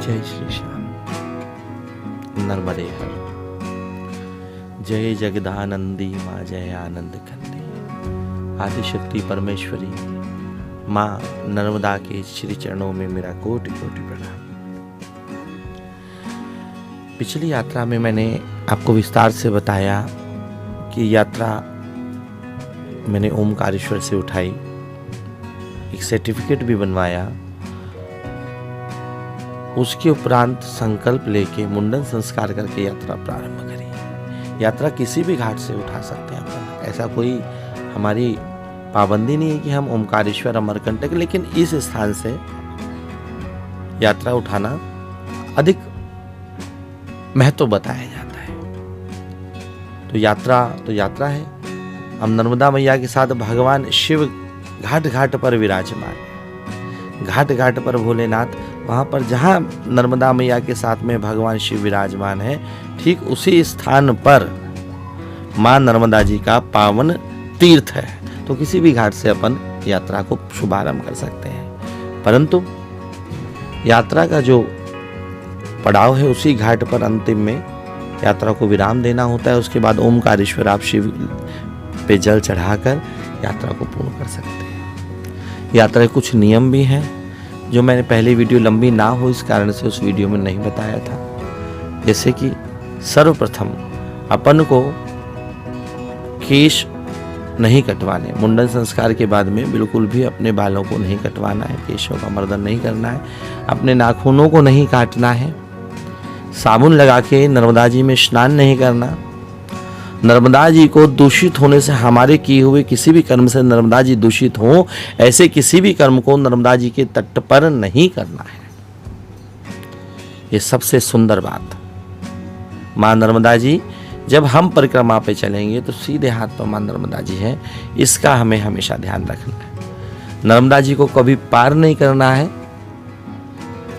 जय श्री श्याम नर्मदे हर। जय जगदानंदी माँ जय आनंद कंदी। आदिशक्ति परमेश्वरी माँ नर्मदा के श्री चरणों में मेरा कोटि कोटि प्रणाम। पिछली यात्रा में मैंने आपको विस्तार से बताया कि यात्रा मैंने ओमकारेश्वर से उठाई, एक सर्टिफिकेट भी बनवाया। उसके उपरांत संकल्प लेके मुंडन संस्कार करके यात्रा प्रारंभ करी। यात्रा किसी भी घाट से उठा सकते हैं अपन, ऐसा कोई हमारी पाबंदी नहीं है कि हम ओमकारेश्वर अमरकंटक, लेकिन इस स्थान से यात्रा उठाना अधिक महत्व बताया जाता है। तो यात्रा है। हम नर्मदा मैया के साथ भगवान शिव घाट घाट पर विराजमान है। घाट घाट पर भोलेनाथ, वहाँ पर जहाँ नर्मदा मैया के साथ में भगवान शिव विराजमान है, ठीक उसी स्थान पर माँ नर्मदा जी का पावन तीर्थ है। तो किसी भी घाट से अपन यात्रा को शुभारंभ कर सकते हैं, परंतु यात्रा का जो पड़ाव है उसी घाट पर अंतिम में यात्रा को विराम देना होता है। उसके बाद ओमकारेश्वर आप शिव पे जल चढ़ाकर यात्रा को पूर्ण कर सकते हैं। यात्रा के कुछ नियम भी हैं जो मैंने पहली वीडियो लंबी ना हो इस कारण से उस वीडियो में नहीं बताया था। जैसे कि सर्वप्रथम अपन को केश नहीं कटवाने, मुंडन संस्कार के बाद में बिल्कुल भी अपने बालों को नहीं कटवाना है, केशों का मर्दन नहीं करना है, अपने नाखूनों को नहीं काटना है, साबुन लगा के नर्मदा जी में स्नान नहीं करना। नर्मदा जी को दूषित होने से, हमारे किए हुए किसी भी कर्म से नर्मदा जी दूषित हो, ऐसे किसी भी कर्म को नर्मदा जी के तट पर नहीं करना है। ये सबसे सुंदर बात। माँ नर्मदा जी जब हम परिक्रमा पे चलेंगे तो सीधे हाथ पर माँ नर्मदा जी है, इसका हमें हमेशा ध्यान रखना है। नर्मदा जी को कभी पार नहीं करना है।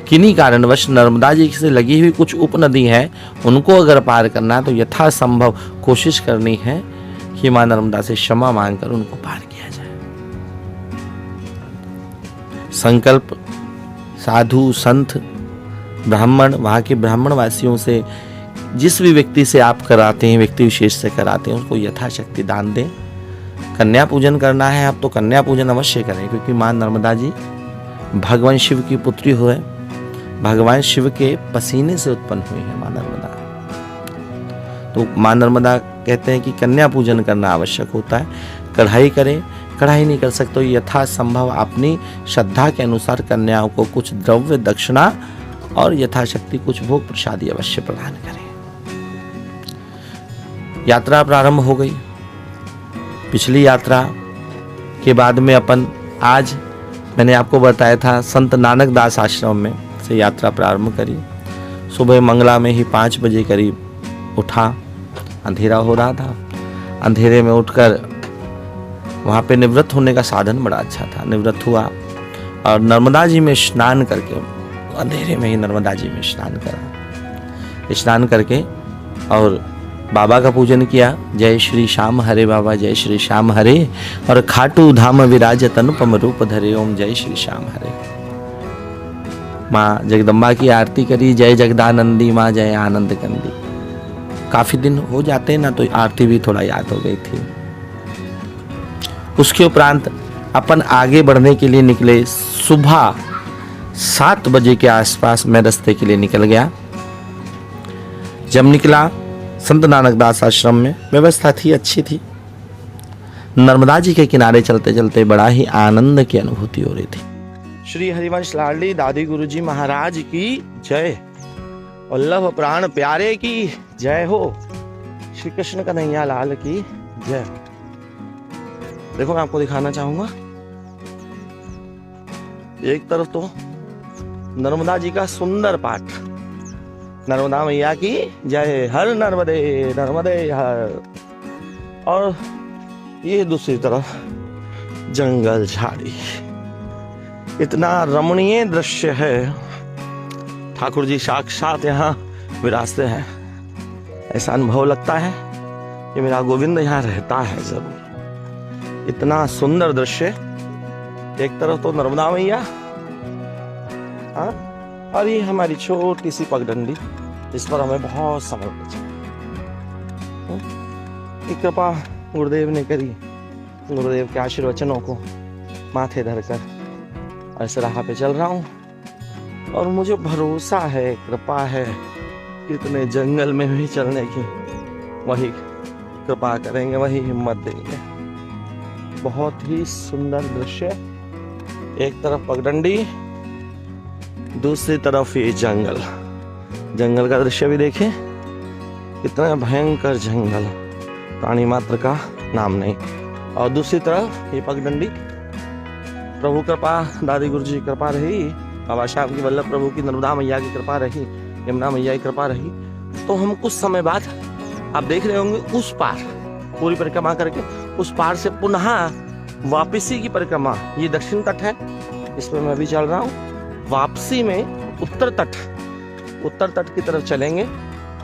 किन्हीं कारणवश नर्मदा जी से लगी हुई कुछ उपनदी हैं, उनको अगर पार करना है तो यथासंभव कोशिश करनी है कि मां नर्मदा से क्षमा मांगकर उनको पार किया जाए। संकल्प साधु संत ब्राह्मण, वहाँ के ब्राह्मण वासियों से, जिस भी व्यक्ति से आप कराते हैं, व्यक्ति विशेष से कराते हैं, उसको यथाशक्ति दान दें। कन्या पूजन करना है आप तो कन्या पूजन अवश्य करें, क्योंकि मां नर्मदा जी भगवान शिव की पुत्री हुए, भगवान शिव के पसीने से उत्पन्न हुई है मां नर्मदा। तो मां नर्मदा कहते हैं कि कन्या पूजन करना आवश्यक होता है। कढ़ाई करें, कढ़ाई नहीं कर सकते तो यथासंभव अपनी श्रद्धा के अनुसार कन्याओं को कुछ द्रव्य दक्षिणा और यथाशक्ति कुछ भोग प्रसादी अवश्य प्रदान करें। यात्रा प्रारंभ हो गई। पिछली यात्रा के बाद में अपन आज मैंने आपको बताया था संत नानक दास आश्रम में से यात्रा प्रारंभ करी। सुबह मंगला में ही 5 बजे करीब उठा, अंधेरा हो रहा था। अंधेरे में उठकर वहाँ पे निवृत्त होने का साधन बड़ा अच्छा था। निवृत्त हुआ और नर्मदा जी में स्नान करके, अंधेरे में ही नर्मदा जी में स्नान करा। स्नान करके और बाबा का पूजन किया। जय श्री श्याम हरे बाबा, जय श्री श्याम हरे, और खाटू धाम विराजत अनुपम रूप धरे, ओम जय श्री श्याम हरे। माँ जगदम्बा की आरती करी। जय जगदानंदी माँ जय आनंद कंदी। काफी दिन हो जाते ना तो आरती भी थोड़ा याद हो गई थी। उसके उपरांत अपन आगे बढ़ने के लिए निकले। सुबह 7 बजे के आसपास मैं रास्ते के लिए निकल गया। जब निकला संत नानक दास आश्रम में व्यवस्था थी, अच्छी थी। नर्मदा जी के किनारे चलते चलते बड़ा ही आनंद की अनुभूति हो रही थी। श्री हरिवंश लाडली दादी गुरु जी महाराज की जय, वल्लभ प्राण प्यारे की जय हो, श्री कृष्ण कन्हैया लाल की जय। देखो मैं आपको दिखाना चाहूंगा, एक तरफ तो नर्मदा जी का सुंदर पाठ, नर्मदा मैया की जय, हर नर्मदे नर्मदे हर, और ये दूसरी तरफ जंगल झाड़ी। इतना रमणीय दृश्य है। ठाकुर जी साक्षात यहाँ विराजते हैं। ऐसा अनुभव लगता है कि मेरा गोविंद यहाँ रहता है जरूर। इतना सुंदर दृश्य। एक तरफ तो नर्मदा मैया, और ये हमारी छोटी सी पगडंडी, इस पर हमें बहुत समय बचा। कृपा गुरुदेव ने करी, गुरुदेव के आशीर्वचनों को माथे धरकर इस राह पे चल रहा हूँ और मुझे भरोसा है, कृपा है, कितने जंगल में भी चलने की वही कृपा करेंगे, वही हिम्मत देंगे। बहुत ही सुंदर दृश्य, एक तरफ पगडंडी, दूसरी तरफ ये जंगल। जंगल का दृश्य भी देखें, कितना भयंकर जंगल, प्राणी मात्र का नाम नहीं। और दूसरी तरफ ये पगडंडी, प्रभु कृपा, दादी गुरु जी की कृपा रही, बाबा श्याम की वल्लभ प्रभु की, नर्मदा मैया की कृपा रही, यमुना मैया की कृपा रही, तो हम कुछ समय बाद आप देख रहे होंगे उस पार पूरी परिक्रमा करके उस पार से पुनः वापसी की परिक्रमा। ये दक्षिण तट है, इस पर मैं अभी चल रहा हूँ। वापसी में उत्तर तट की तरफ चलेंगे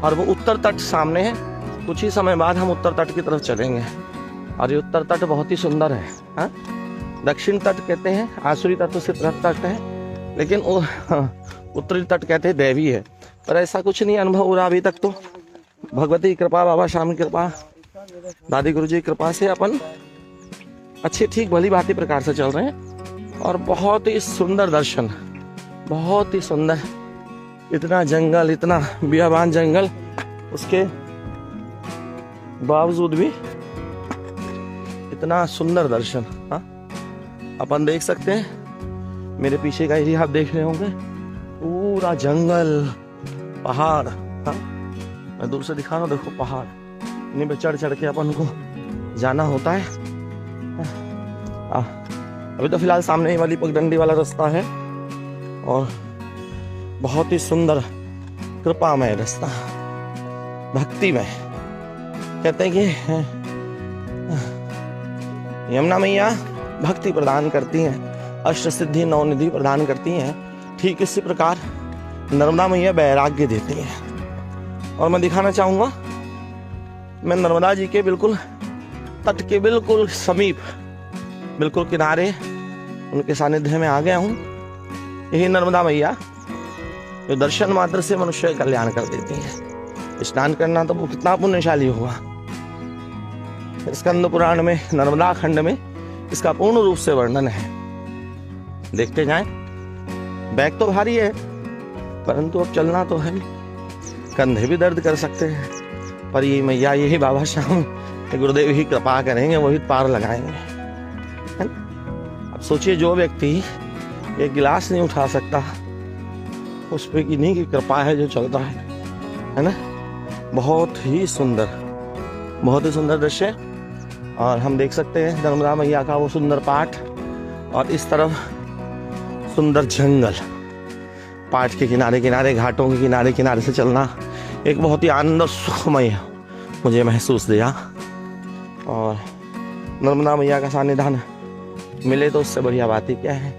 और वो उत्तर तट सामने है। कुछ ही समय बाद हम उत्तर तट की तरफ चलेंगे और ये उत्तर तट बहुत ही सुंदर है। हाँ, दक्षिण तट कहते हैं, आसुरी तट तो सिर्फ तट है, लेकिन उत्तरी तट कहते हैं दैवी है। पर ऐसा कुछ नहीं अनुभव हो रहा अभी तक। तो भगवती की कृपा, बाबा श्याम की कृपा, दादी गुरु जी की कृपा से अपन अच्छे ठीक भली भांति प्रकार से चल रहे हैं और बहुत ही सुंदर दर्शन, बहुत ही सुंदर। इतना जंगल, इतना बियाबान जंगल, उसके बावजूद भी इतना सुंदर दर्शन। हाँ, अपन देख सकते हैं, मेरे पीछे का एरिया आप देख रहे होंगे, पूरा जंगल, पहाड़। हाँ, मैं दूर से दिखा रहा हूँ, देखो पहाड़, इन्हीं पे चढ़ चढ़ के अपन को जाना होता है। अभी तो फिलहाल सामने ही वाली पगडंडी वाला रास्ता है और बहुत ही सुंदर कृपामय रास्ता, भक्तिमय। कहते हैं कि यमुना मैया भक्ति प्रदान करती हैं, अष्ट सिद्धि नवनिधि प्रदान करती हैं, ठीक इसी प्रकार नर्मदा मैया वैराग्य देती हैं। और मैं दिखाना चाहूँगा, मैं नर्मदा जी के बिल्कुल तट के बिल्कुल समीप, बिल्कुल किनारे उनके सानिध्य में आ गया हूँ। यही नर्मदा मैया जो दर्शन मात्र से मनुष्य का कल्याण कर देती है। स्नान करना तो वो कितना पुण्यशाली हुआ। स्कंद पुराण में, नर्मदा खंड में इसका पूर्ण रूप से वर्णन है, देखते जाएं। बैग तो भारी है, परंतु अब चलना तो है, कंधे भी दर्द कर सकते हैं, पर ये मैया, यही बाबा श्याम गुरुदेव ही कृपा करेंगे, वही पार लगाएंगे। अब सोचिए, जो व्यक्ति एक गिलास नहीं उठा सकता, उस पे इन्हीं की कृपा है जो चलता है ना। बहुत ही सुंदर, बहुत ही सुंदर दृश्य। और हम देख सकते हैं नर्मदा मैया का वो सुंदर पाठ, और इस तरफ सुंदर जंगल, पाठ के किनारे किनारे, घाटों के किनारे किनारे से चलना एक बहुत ही आनंद और सुखमय मुझे महसूस दिया। और नर्मदा मैया का सानिध्य मिले तो उससे बढ़िया बात ही क्या है।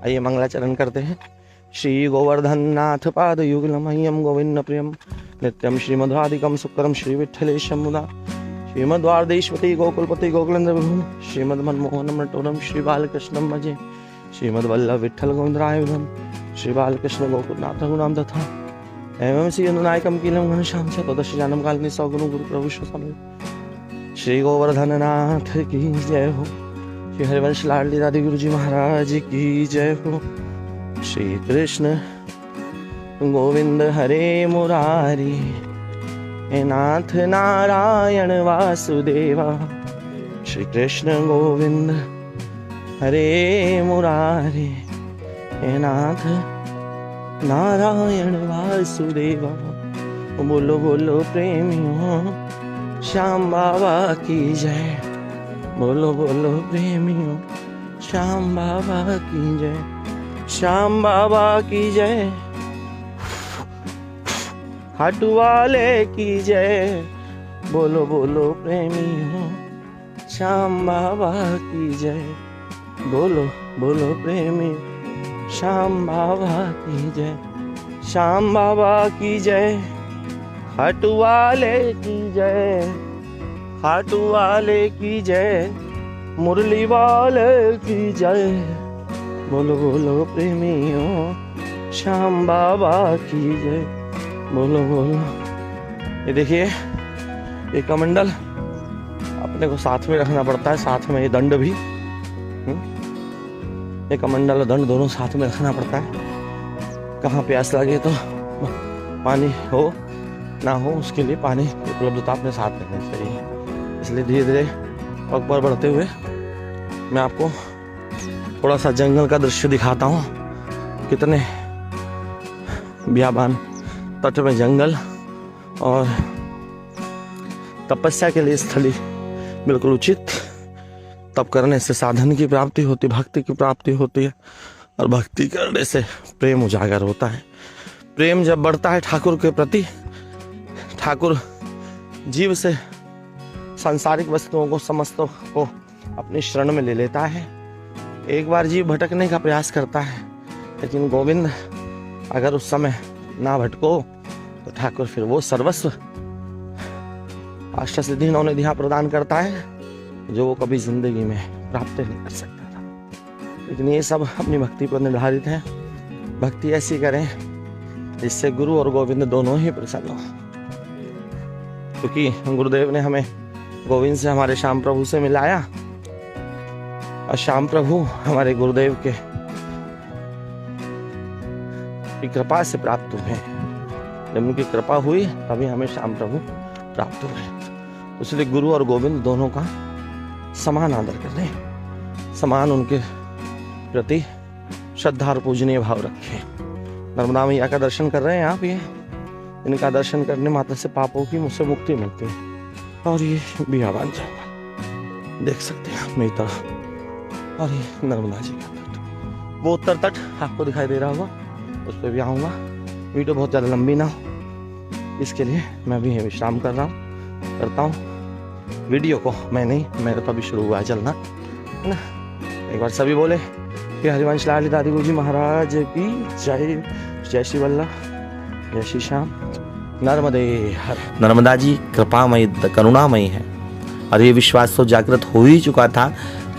आइए मंगलाचरण करते हैं। श्री गोवर्धन नाथ पाद युगलम मह्यम गोविंद प्रियम नित्यम श्रीमध्वादिकम सुकरम श्री विठ्ठलेशम मुदा श्रीमद्वारदेशपति गोकुलपति गोकुलेंद्र विभुम श्रीमद मनमोहनम नटोरम श्री बालकृष्णम भजे श्रीमद वल्लभ विठ्ठल गोविंदराय विभुम श्री बालकृष्ण गोकुलनाथ रघुनाम तथा एवं श्री अनुनायकम कीलम घनश्याम चतुर्दश जानम कालिनी सौगुरु गुरु प्रभु समेत श्री गोवर्धन नाथ की जय हो। श्री हरिवंश लाडली दादी गुरु जी महाराज की जय हो। श्री कृष्ण गोविंद हरे मुरारी, हे नाथ नारायण वासुदेवा। श्री कृष्ण गोविंद हरे मुरारी, हे नाथ नारायण वासुदेवा। बोलो बोलो प्रेमियों श्याम बाबा की जय। बोलो बोलो प्रेमियों श्याम बाबा की जय। श्याम बाबा की जय। खाटू वाले की जय। बोलो बोलो प्रेमियों श्याम बाबा की जय। बोलो बोलो प्रेमी श्याम बाबा की जय। श्याम बाबा की जय। खाटू वाले की जय। खाटू वाले की जय। मुरली वाले की जय। बोलो बोलो प्रेमियों श्याम बाबा की जय। बोलो बोलो। ये देखिए ये कमंडल अपने को साथ में रखना पड़ता है, साथ में ये दंड भी। ये कमंडल और दंड दोनों साथ में रखना पड़ता है। कहाँ प्यास लगे तो पानी हो ना हो, उसके लिए पानी की उपलब्धता अपने साथ रखनी चाहिए। इसलिए धीरे धीरे पग पर बढ़ते हुए मैं आपको थोड़ा सा जंगल का दृश्य दिखाता हूँ। कितने बियाबान तट में जंगल और तपस्या के लिए स्थली बिल्कुल उचित। तप करने से साधन की प्राप्ति होती, भक्ति की प्राप्ति होती है, और भक्ति करने से प्रेम उजागर होता है। प्रेम जब बढ़ता है ठाकुर के प्रति, ठाकुर जीव से सांसारिक वस्तुओं को, समस्तों को अपनी शरण में ले लेता है। एक बार जीव भटकने का प्रयास करता है, लेकिन गोविंद अगर उस समय ना भटको तो ठाकुर फिर वो सर्वस्व अष्ट सिद्धि नौ निधियां प्रदान करता है जो वो कभी जिंदगी में प्राप्त नहीं कर सकता था। लेकिन ये सब अपनी भक्ति पर निर्धारित है। भक्ति ऐसी करें जिससे गुरु और गोविंद दोनों ही प्रसन्न हो, क्योंकि गुरुदेव ने हमें गोविंद से, हमारे श्याम प्रभु से मिलाया, और श्याम प्रभु हमारे गुरुदेव के कृपा से प्राप्त हुए। जब उनकी कृपा हुई तभी हमें श्याम प्रभु प्राप्त हुए। इसलिए गुरु और गोविंद दोनों का समान आदर करें, समान उनके प्रति श्रद्धा और पूजनीय भाव रखें। नर्मदा मैया का दर्शन कर रहे हैं आप, ये इनका दर्शन करने मात्र से पापों की मुझसे मुक्ति मिलती है। और ये बियाबान जंगल देख सकते हैं आप मेरी तरफ, और ये नर्मदा जी का तट, वो उत्तर तट आपको दिखाई दे रहा होगा, उस पर भी आऊँगा। वीडियो बहुत ज़्यादा लंबी ना हो, इसके लिए मैं भी विश्राम करता हूँ। वीडियो को मैं नहीं, मेरे तो अभी शुरू हुआ है चलना, है ना। एक बार सभी बोले कि हरिवंश लाल दादी गुरु जी महाराज की जय। जय श्री वल्लभ, जय श्री श्याम, नर्मदे हर। नर्मदा जी कृपामयी, करुणामयी है, और ये विश्वास तो जागृत हो ही चुका था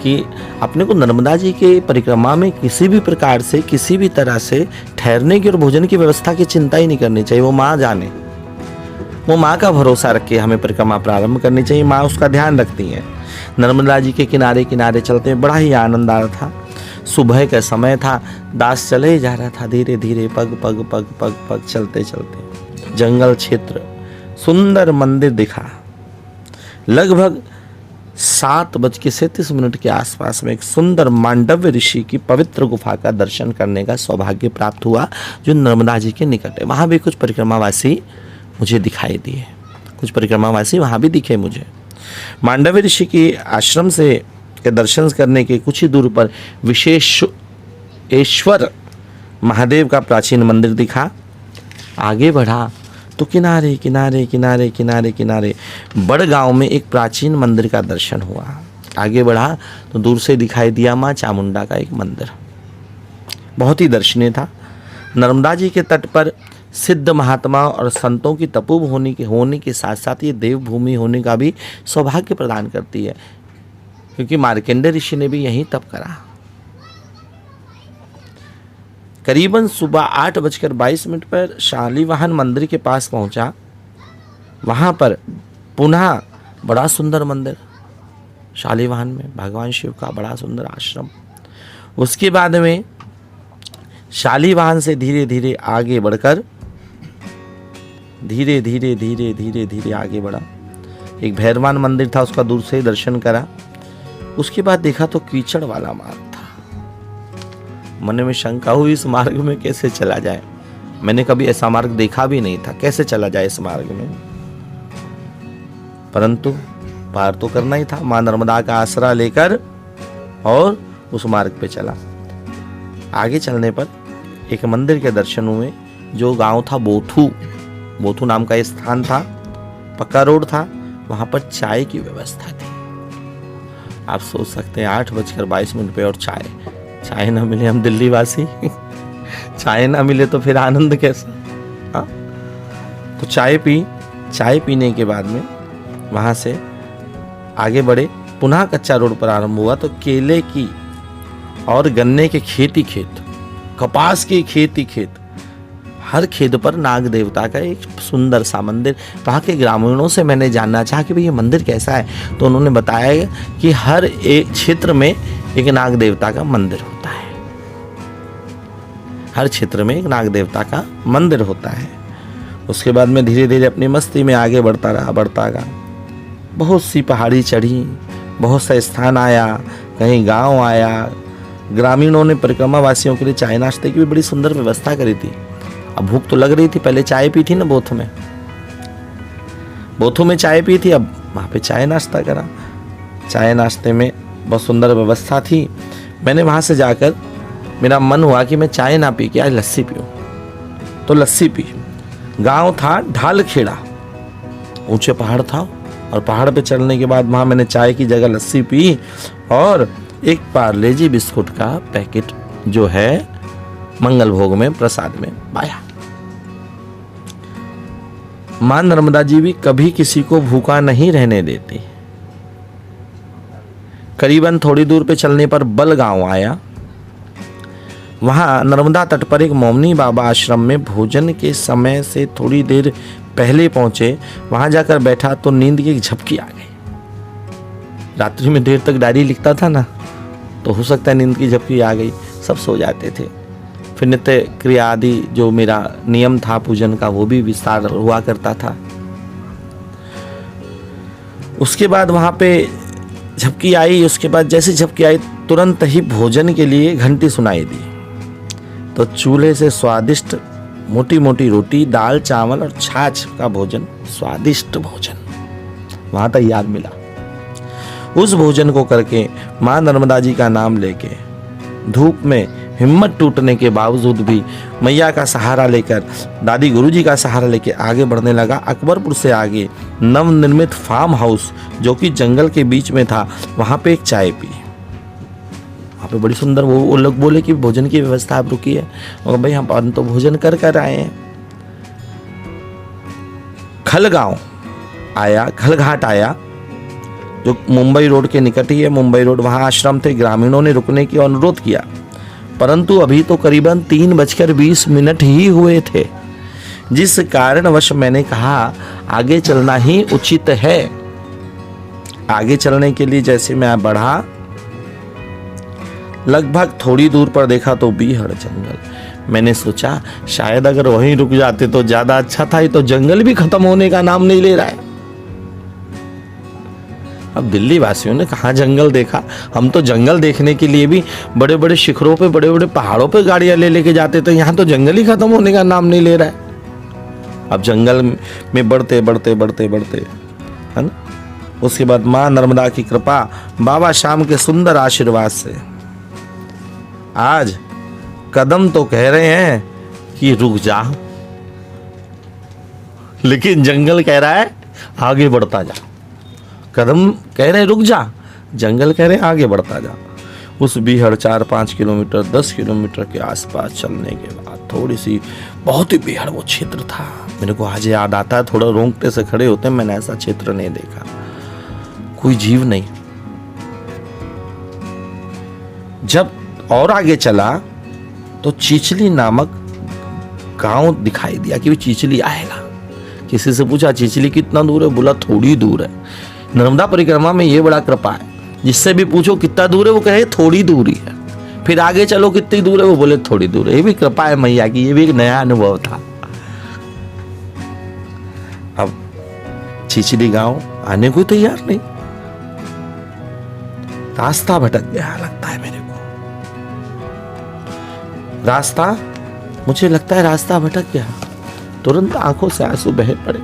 कि अपने को नर्मदा जी के परिक्रमा में किसी भी प्रकार से, किसी भी तरह से ठहरने की और भोजन की व्यवस्था की चिंता ही नहीं करनी चाहिए। वो माँ जाने, वो माँ का भरोसा रख के हमें परिक्रमा प्रारंभ करनी चाहिए। माँ उसका ध्यान रखती हैं। नर्मदा जी के किनारे किनारे चलते बड़ा ही आनंद आ रहा था। सुबह का समय था, दास चले जा रहा था धीरे धीरे, पग पग पग पग पग चलते चलते। जंगल क्षेत्र, सुंदर मंदिर दिखा। लगभग 7:37 के आसपास में एक सुंदर मांडव्य ऋषि की पवित्र गुफा का दर्शन करने का सौभाग्य प्राप्त हुआ, जो नर्मदा जी के निकट है। वहाँ भी कुछ परिक्रमावासी मुझे दिखाई दिए, कुछ परिक्रमावासी वहाँ भी दिखे मुझे। मांडव्य ऋषि के आश्रम से के दर्शन करने के कुछ ही दूर पर विशेषेश्वर महादेव का प्राचीन मंदिर दिखा। आगे बढ़ा तो किनारे किनारे किनारे किनारे किनारे बड़गांव में एक प्राचीन मंदिर का दर्शन हुआ। आगे बढ़ा तो दूर से दिखाई दिया माँ चामुंडा का एक मंदिर, बहुत ही दर्शनीय था। नर्मदा जी के तट पर सिद्ध महात्मा और संतों की तपोभूमि होने के साथ साथ ये देवभूमि होने का भी सौभाग्य प्रदान करती है, क्योंकि मार्कंडेय ऋषि ने भी यहीं तप करा। करीबन सुबह 8:22 पर शालीवाहन मंदिर के पास पहुंचा। वहां पर पुनः बड़ा सुंदर मंदिर, शालीवाहन में भगवान शिव का बड़ा सुंदर आश्रम। उसके बाद में शालीवाहन से धीरे धीरे आगे बढ़कर धीरे धीरे धीरे धीरे धीरे आगे बढ़ा। एक भैरवान मंदिर था, उसका दूर से ही दर्शन करा। उसके बाद देखा तो कीचड़ वाला मार्ग था। मन में शंका हुई, इस मार्ग में कैसे चला जाए। मैंने कभी ऐसा मार्ग देखा भी नहीं था, कैसे चला जाए इस मार्ग में। परंतु पार तो करना ही था, मां नर्मदा का आसरा लेकर, और उस मार्ग पे चला। आगे चलने पर एक मंदिर के दर्शन हुए, जो गांव था बोथू नाम का स्थान था, पक्का रोड था। वहां पर चाय की व्यवस्था थी। आप सोच सकते हैं 8:22 पे और चाय ना मिले, हम दिल्ली वासी चाय ना मिले तो फिर आनंद कैसा। हाँ, तो चाय पीने के बाद में वहां से आगे बढ़े। पुनः कच्चा रोड पर आरंभ हुआ तो केले की और गन्ने के खेत, कपास के खेत, हर खेत पर नाग देवता का एक सुंदर सा मंदिर। वहाँ के ग्रामीणों से मैंने जानना चाहा कि भाई ये मंदिर कैसा है, तो उन्होंने बताया कि हर एक क्षेत्र में एक नाग देवता का मंदिर होता है। हर क्षेत्र में एक नाग देवता का मंदिर होता है। उसके बाद मैं धीरे धीरे अपनी मस्ती में आगे बढ़ता रहा। बहुत सी पहाड़ी चढ़ी, बहुत सा स्थान आया, कहीं गांव आया। ग्रामीणों ने परिक्रमा वासियों के लिए चाय नाश्ते की भी बड़ी सुंदर व्यवस्था करी थी। अब भूख तो लग रही थी, पहले चाय पी थी ना बोथों में चाय पी थी, अब वहाँ पे चाय नाश्ता करा। चाय नाश्ते में बहुत सुंदर व्यवस्था थी। मैंने वहाँ से जाकर मेरा मन हुआ कि मैं चाय ना पी के आज लस्सी पीऊँ, तो लस्सी पी। गांव था ढालखेड़ा, ऊंचे पहाड़ था, और पहाड़ पे चढ़ने के बाद वहाँ मैंने चाय की जगह लस्सी पी और एक पार्लेजी बिस्कुट का पैकेट जो है मंगल भोग में प्रसाद में पाया। मां नर्मदा जी भी कभी किसी को भूखा नहीं रहने देती। करीबन थोड़ी दूर पे चलने पर बल गांव आया। वहां नर्मदा तट पर एक मोमनी बाबा आश्रम में भोजन के समय से थोड़ी देर पहले पहुंचे। वहां जाकर बैठा तो नींद की एक झपकी आ गई। रात्रि में देर तक डायरी लिखता था ना, तो हो सकता है नींद की झपकी आ गई। सब सो जाते थे। फिर नित्य क्रिया आदि जो मेरा नियम था पूजन का, वो भी विस्तार हुआ करता था। उसके बाद वहां पे झपकी आई। उसके बाद जैसे झपकी आई तुरंत ही भोजन के लिए घंटी सुनाई दी। तो चूल्हे से स्वादिष्ट मोटी मोटी रोटी, दाल चावल और छाछ का भोजन, स्वादिष्ट भोजन वहां तैयार मिला। उस भोजन को करके मां नर्मदा जी का नाम लेके धूप में हिम्मत टूटने के बावजूद भी मैया का सहारा लेकर, दादी गुरुजी का सहारा लेके आगे बढ़ने लगा। अकबरपुर से आगे नवनिर्मित फार्म हाउस जो कि जंगल के बीच में था, वहां पे एक चाय पी। वहां पे बड़ी सुंदर वो लोग बोले कि भोजन की व्यवस्था आप रुकी है, और भाई हम तो भोजन कर आए हैं। खलगांव आया, खलघाट आया, जो मुंबई रोड के निकट ही है। मुंबई रोड, वहां आश्रम थे। ग्रामीणों ने रुकने की अनुरोध किया, परंतु अभी तो करीबन 3:20 ही हुए थे, जिस कारणवश मैंने कहा आगे चलना ही उचित है। आगे चलने के लिए जैसे मैं बढ़ा, लगभग थोड़ी दूर पर देखा तो बीहड़ जंगल। मैंने सोचा शायद अगर वहीं रुक जाते तो ज्यादा अच्छा था। ये तो जंगल भी खत्म होने का नाम नहीं ले रहा है। अब दिल्ली वासियों ने कहाँ जंगल देखा? हम तो जंगल देखने के लिए भी बड़े बड़े शिखरों पे, बड़े बड़े पहाड़ों पे गाड़ियां लेके जाते थे। यहाँ तो जंगल ही खत्म होने का नाम नहीं ले रहा है। अब जंगल में बढ़ते बढ़ते बढ़ते बढ़ते, है ना, उसके बाद मां नर्मदा की कृपा, बाबा श्याम के सुंदर आशीर्वाद से आज कदम तो कह रहे हैं कि रुक जा, लेकिन जंगल कह रहा है आगे बढ़ता जा। कदम कह रहे रुक जा, जंगल कह रहे आगे बढ़ता जा। उस बीहड़ 4-5 किलोमीटर 10 किलोमीटर के आसपास चलने के बाद थोड़ी सी, बहुत ही बीहड़ वो क्षेत्र था। मेरे को आज याद आता है, थोड़ा रोंगटे से खड़े होते हैं। मैंने ऐसा क्षेत्र नहीं देखा, कोई जीव नहीं। जब और आगे चला तो चीचली नामक गांव दिखाई दिया कि चीचली आएगा। किसी से पूछा चीचली कितना दूर है? बोला थोड़ी दूर है। नर्मदा परिक्रमा में ये बड़ा कृपा है, जिससे भी पूछो कितना दूर है वो कहे थोड़ी दूरी है। फिर आगे चलो कितनी दूर है, वो बोले थोड़ी दूर है। ये भी कृपा है मैया की, ये भी एक नया अनुभव था। अब चीचली गांव आने को तैयार नहीं, रास्ता भटक गया लगता है मेरे को। रास्ता, मुझे लगता है रास्ता भटक गया। तुरंत आंखों से आंसू बहे पड़े।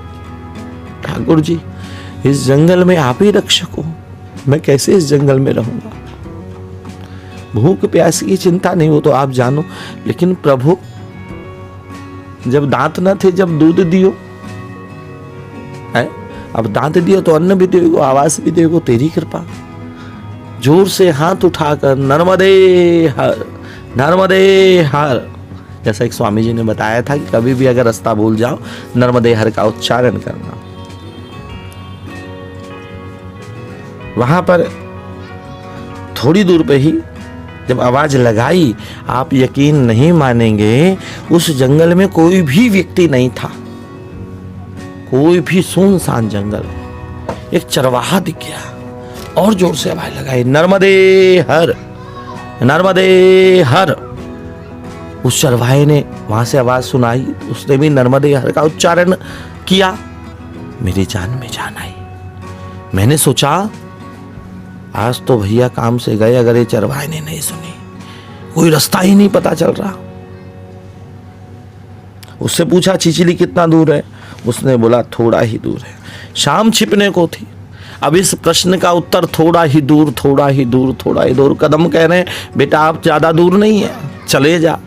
ठाकुर जी, इस जंगल में आप ही रक्षक हो, मैं कैसे इस जंगल में रहूंगा? भूख प्यास की चिंता नहीं, वो तो आप जानो, लेकिन प्रभु जब दांत न थे, जब दूध दियो है, अब दांत दियो तो अन्न भी दियो, आवाज भी दियो, तेरी कृपा। जोर से हाथ उठाकर नर्मदे हर, नर्मदे हर, जैसा एक स्वामी जी ने बताया था कि कभी भी अगर रास्ता भूल जाओ, नर्मदे हर का उच्चारण करना। वहां पर थोड़ी दूर पे ही जब आवाज लगाई, आप यकीन नहीं मानेंगे, उस जंगल में कोई भी व्यक्ति नहीं था, कोई भी सुनसान जंगल। एक चरवाहा दिख गया और जोर से आवाज लगाई, नर्मदे हर, नर्मदे हर। उस चरवाहे ने वहां से आवाज सुनाई, उसने भी नर्मदे हर का उच्चारण किया। मेरी जान में जान आई। मैंने सोचा आज तो भैया काम से गए, अगर ये चरवाहे ने नहीं सुनी, कोई रास्ता ही नहीं पता चल रहा। उससे पूछा चिचिली कितना दूर है, उसने बोला थोड़ा ही दूर है। शाम छिपने को थी। अब इस प्रश्न का उत्तर थोड़ा ही दूर, थोड़ा ही दूर, थोड़ा ही दूर। कदम कह रहे हैं बेटा आप ज्यादा दूर नहीं है, चले जा।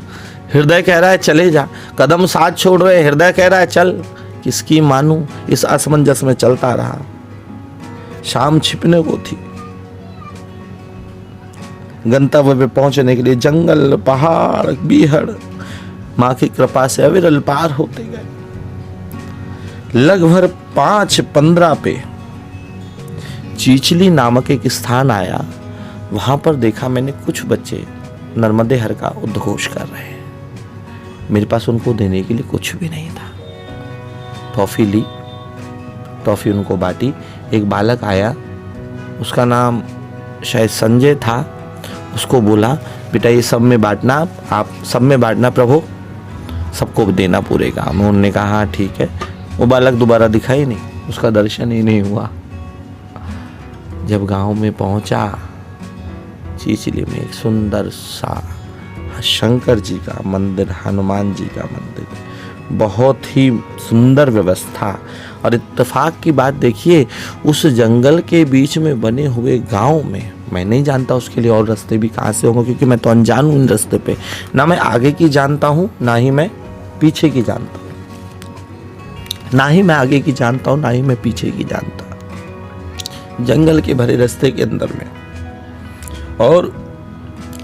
हृदय कह रहा है चले जा। कदम साथ छोड़ रहे, हृदय कह रहा है चल। किसकी मानूं? इस असमंजस में चलता रहा। शाम छिपने को थी। गंतव्य पे पहुंचने के लिए जंगल, पहाड़, बीहड़ मां की कृपा से अविरल पार होते गए। लगभग 5:15 पे चीचली नामक एक स्थान आया। वहां पर देखा मैंने कुछ बच्चे नर्मदे हर का उद्घोष कर रहे हैं। मेरे पास उनको देने के लिए कुछ भी नहीं था। टॉफी ली, टॉफी उनको बांटी। एक बालक आया, उसका नाम शायद संजय था। उसको बोला बेटा ये सब में बांटना, आप सब में बांटना प्रभु, सबको देना पूरे गांव में। उन्होंने कहा हाँ ठीक है। वो बालक दोबारा दिखाई नहीं, उसका दर्शन ही नहीं हुआ। जब गांव में पहुंचा, चीचली में एक सुंदर सा शंकर जी का मंदिर, हनुमान जी का मंदिर, बहुत ही सुंदर व्यवस्था। और इत्तेफाक की बात देखिए, उस जंगल के बीच में बने हुए गांव में, मैं नहीं जानता उसके लिए और रास्ते भी कहाँ से होंगे, क्योंकि मैं तो अनजान हूँ इन रास्ते पे। ना मैं आगे की जानता हूँ, ना ही मैं पीछे की जानता हूँ। ना ही मैं आगे की जानता हूँ, ना ही मैं पीछे की जानता। जंगल के भरे रास्ते के अंदर में, और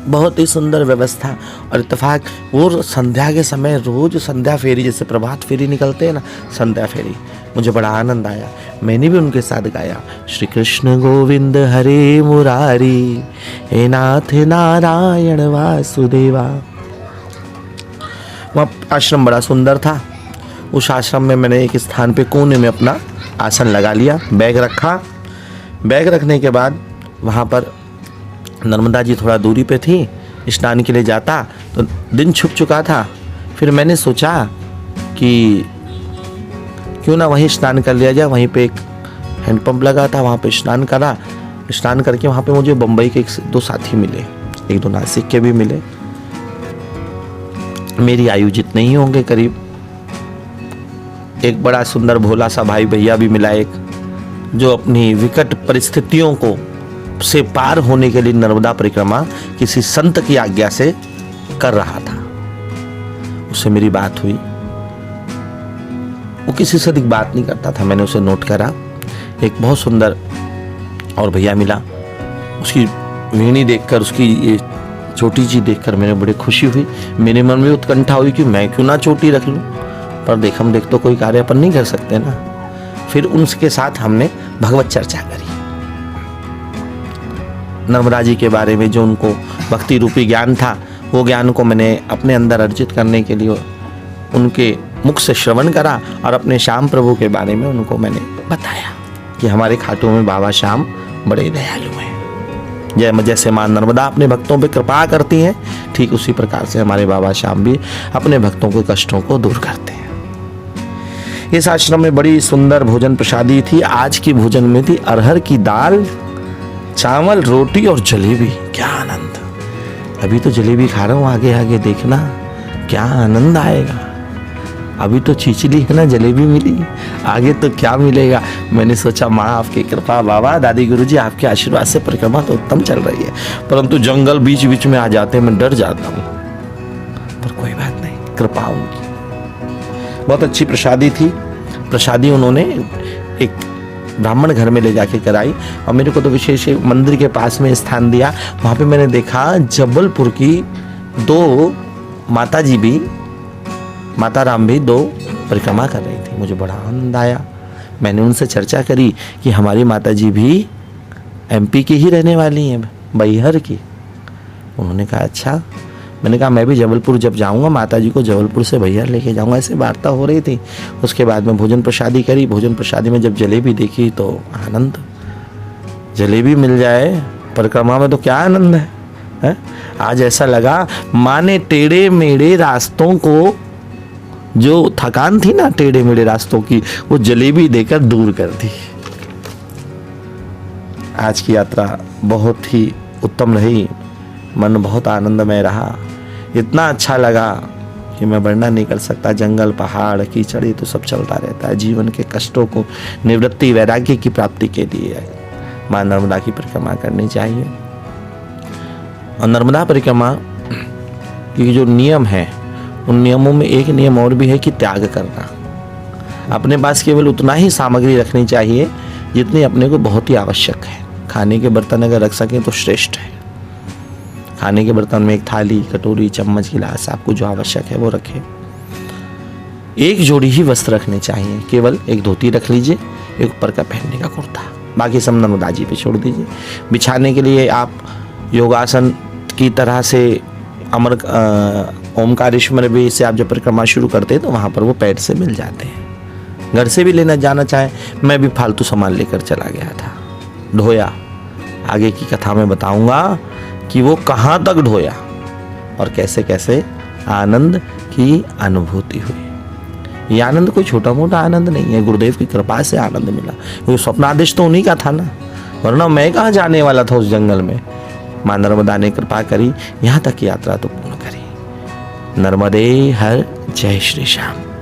बहुत ही सुंदर व्यवस्था। और इत्तेफाक वो संध्या के समय रोज संध्या फेरी, जैसे प्रभात फेरी निकलते हैं ना, संध्या फेरी, मुझे बड़ा आनंद आया। मैंने भी उनके साथ गाया, श्री कृष्ण गोविंद हरे मुरारी, हे नाथ नारायण वासुदेवा। वहाँ आश्रम बड़ा सुंदर था। उस आश्रम में मैंने एक स्थान पे कोने में अपना आसन लगा लिया, बैग रखा। बैग रखने के बाद वहाँ पर नर्मदा जी थोड़ा दूरी पे थी। स्नान के लिए जाता तो दिन छुप चुका था। फिर मैंने सोचा कि क्यों ना वहीं स्नान कर लिया जाए। वहीं पे एक हैंडपंप लगा था, वहाँ पे स्नान करा। स्नान करके वहाँ पे मुझे बम्बई के 1-2 साथी मिले, 1-2 नासिक के भी मिले। मेरी आयु जितने ही होंगे करीब। एक बड़ा सुंदर भोला सा भाई भैया भी मिला, एक जो अपनी विकट परिस्थितियों को से पार होने के लिए नर्मदा परिक्रमा किसी संत की आज्ञा से कर रहा था। उससे मेरी बात हुई। वो किसी से अधिक बात नहीं करता था, मैंने उसे नोट करा। एक बहुत सुंदर और भैया मिला। उसकी वीणी देखकर, उसकी ये चोटी जी देखकर मैंने बड़ी खुशी हुई। मेरे मन में उत्कंठा हुई कि मैं क्यों ना चोटी रख लूं, पर देखम देख तो कोई कार्य अपन नहीं कर सकते ना। फिर उनके साथ हमने भगवत चर्चा करी, नर्मदा जी के बारे में। जो उनको भक्ति रूपी ज्ञान था, वो ज्ञान को मैंने अपने अंदर अर्जित करने के लिए उनके मुख से श्रवण करा। और अपने श्याम प्रभु के बारे में उनको मैंने बताया कि हमारे खाटू में बाबा श्याम बड़े दयालु हैं। जैसे मां नर्मदा अपने भक्तों पे कृपा करती हैं, ठीक उसी प्रकार से हमारे बाबा श्याम भी अपने भक्तों के कष्टों को दूर करते हैं। इस आश्रम में बड़ी सुंदर भोजन प्रसादी थी। आज की भोजन में थी अरहर की दाल, चावल, रोटी और जलेबी। क्या आनंद! अभी तो जलेबी खा रहा हूँ, आगे आगे देखना क्या आनंद आएगा। अभी तो चिचली है ना, जलेबी मिली, आगे तो क्या मिलेगा। मैंने सोचा माँ आपकी कृपा, बाबा दादी गुरुजी आपके आशीर्वाद से परिक्रमा तो उत्तम चल रही है, परंतु जंगल बीच बीच में आ जाते हैं, मैं डर जाता हूँ। पर कोई बात नहीं, कृपा उनकी। बहुत अच्छी प्रसादी थी। प्रसादी उन्होंने एक ब्राह्मण घर में ले जाके कराई, और मेरे को तो विशेष मंदिर के पास में स्थान दिया। वहाँ पे मैंने देखा जबलपुर की 2 माता जी भी, माता राम भी 2 परिक्रमा कर रही थी। मुझे बड़ा आनंद आया। मैंने उनसे चर्चा करी कि हमारी माता जी भी MP की ही रहने वाली हैं, बैहर की। उन्होंने कहा अच्छा। मैंने कहा मैं भी जबलपुर जब जाऊंगा माता जी को जबलपुर से भैया लेके जाऊंगा। ऐसे वार्ता हो रही थी। उसके बाद में भोजन प्रसादी करी। भोजन प्रसादी में जब जलेबी देखी तो आनंद, जलेबी मिल जाए परिक्रमा में तो क्या आनंद है? आज ऐसा लगा माने टेढ़े मेढ़े रास्तों को, जो थकान थी ना टेढ़े मेढ़े रास्तों की, वो जलेबी देकर दूर कर दी। आज की यात्रा बहुत ही उत्तम रही, मन बहुत आनंदमय रहा। इतना अच्छा लगा कि मैं वर्णन नहीं कर सकता। जंगल, पहाड़, कीचड़, तो सब चलता रहता है। जीवन के कष्टों को निवृत्ति, वैराग्य की प्राप्ति के लिए माँ नर्मदा की परिक्रमा करनी चाहिए। और नर्मदा परिक्रमा के जो नियम है, उन नियमों में एक नियम और भी है कि त्याग करना। अपने पास केवल उतना ही सामग्री रखनी चाहिए जितनी अपने को बहुत ही आवश्यक है। खाने के बर्तन अगर रख सकें तो श्रेष्ठ है। खाने के बर्तन में एक थाली, कटोरी, चम्मच, गिलास, आपको जो आवश्यक है वो रखें। एक जोड़ी ही वस्त्र रखने चाहिए, केवल एक धोती रख लीजिए, एक ऊपर का पहनने का कुर्ता, बाकी सब नर्मदा जी पे छोड़ दीजिए। बिछाने के लिए आप योगासन की तरह से अमर ओमकारेश्वर भी से आप जब परिक्रमा शुरू करते हैं तो वहाँ पर वो पैड से मिल जाते हैं। घर से भी लेना जाना चाहे, मैं भी फालतू सामान लेकर चला गया था, ढोया। आगे की कथा में बताऊंगा कि वो कहाँ तक ढोया और कैसे कैसे आनंद की अनुभूति हुई। ये आनंद कोई छोटा मोटा आनंद नहीं है, गुरुदेव की कृपा से आनंद मिला। वो स्वप्नादेश तो उन्हीं का था ना, वरना मैं कहाँ जाने वाला था उस जंगल में। माँ नर्मदा ने कृपा करी, यहाँ तक की यात्रा तो पूर्ण करी। नर्मदे हर जय श्री श्याम।